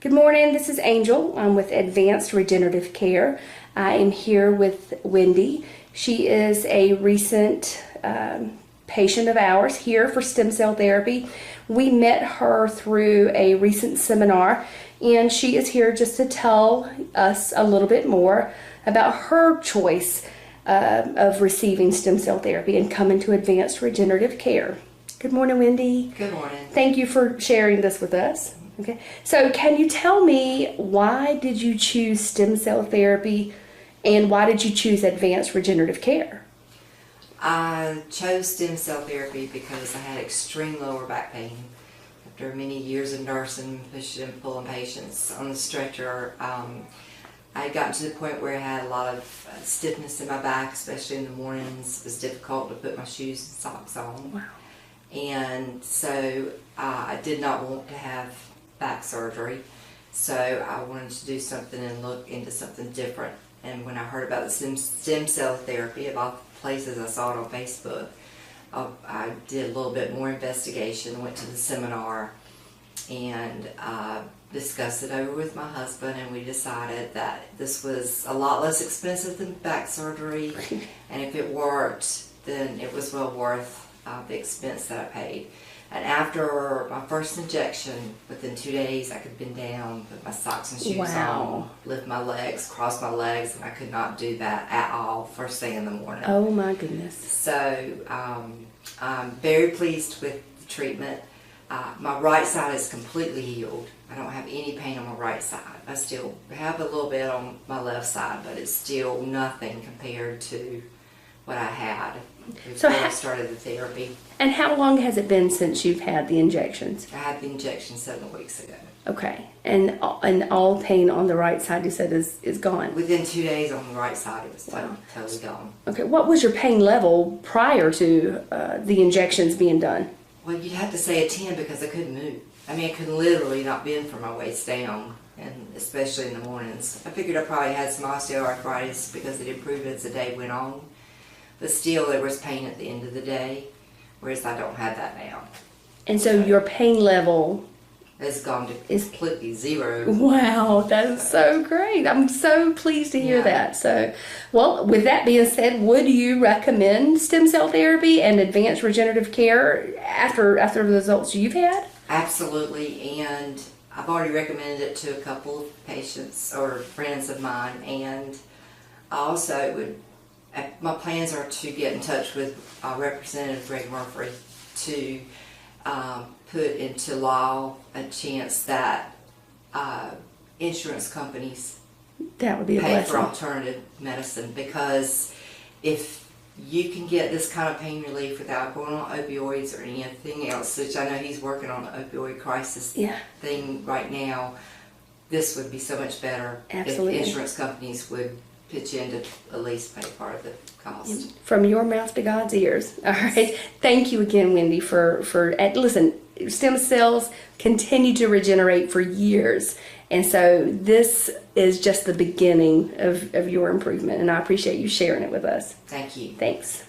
Good morning, this is Angel. I'm with Advanced Regenerative Care. I am here with Wendy. She is a recent patient of ours here for stem cell therapy. We met her through a recent seminar, and she is here just to tell us a little bit more about her choice of receiving stem cell therapy and coming to Advanced Regenerative Care. Good morning, Wendy. Good morning. Thank you for sharing this with us. Okay, so can you tell me, why did you choose stem cell therapy and why did you choose Advanced Regenerative Care? I chose stem cell therapy because I had extreme lower back pain. After many years of nursing, pushing and pulling patients on the stretcher, I had gotten to the point where I had a lot of stiffness in my back, especially in the mornings. It was difficult to put my shoes and socks on. Wow. And so I did not want to have back surgery, so I wanted to do something and look into something different. And when I heard about the stem cell therapy, of all places I saw it on Facebook, I did a little bit more investigation, went to the seminar, and discussed it over with my husband, and we decided that this was a lot less expensive than back surgery, and if it worked, then it was well worth the expense that I paid. And after my first injection, within 2 days, I could bend down, put my socks and shoes on, lift my legs, cross my legs, and I could not do that at all first thing in the morning. Oh my goodness. So I'm very pleased with the treatment. My right side is completely healed. I don't have any pain on my right side. I still have a little bit on my left side, but it's still nothing compared to what I had before I started the therapy. And how long has it been since you've had the injections? I had the injection 7 weeks ago. Okay, and all pain on the right side, you said, is gone? Within 2 days on the right side, it was totally gone. Okay, what was your pain level prior to the injections being done? Well, you'd have to say a 10 because I couldn't move. I mean, I could literally not bend from my waist down, and especially in the mornings. I figured I probably had some osteoarthritis because it improved as the day went on. But still, there was pain at the end of the day, whereas I don't have that now. And so your pain level has gone to completely zero. Wow, that is so great. I'm so pleased to hear that. So, well, with that being said, would you recommend stem cell therapy and advanced regenerative care after the results you've had? Absolutely, and I've already recommended it to a couple of patients or friends of mine, and I also would. My plans are to get in touch with Representative Greg Murphy to put into law a chance that insurance companies pay for alternative medicine, because if you can get this kind of pain relief without going on opioids or anything else, which I know he's working on the opioid crisis thing right now, this would be so much better. Absolutely. If insurance companies would pitch in to at least pay part of the cost. From your mouth to God's ears. All right. Thank you again, Wendy, for listen, stem cells continue to regenerate for years. And so this is just the beginning of your improvement, and I appreciate you sharing it with us. Thank you. Thanks.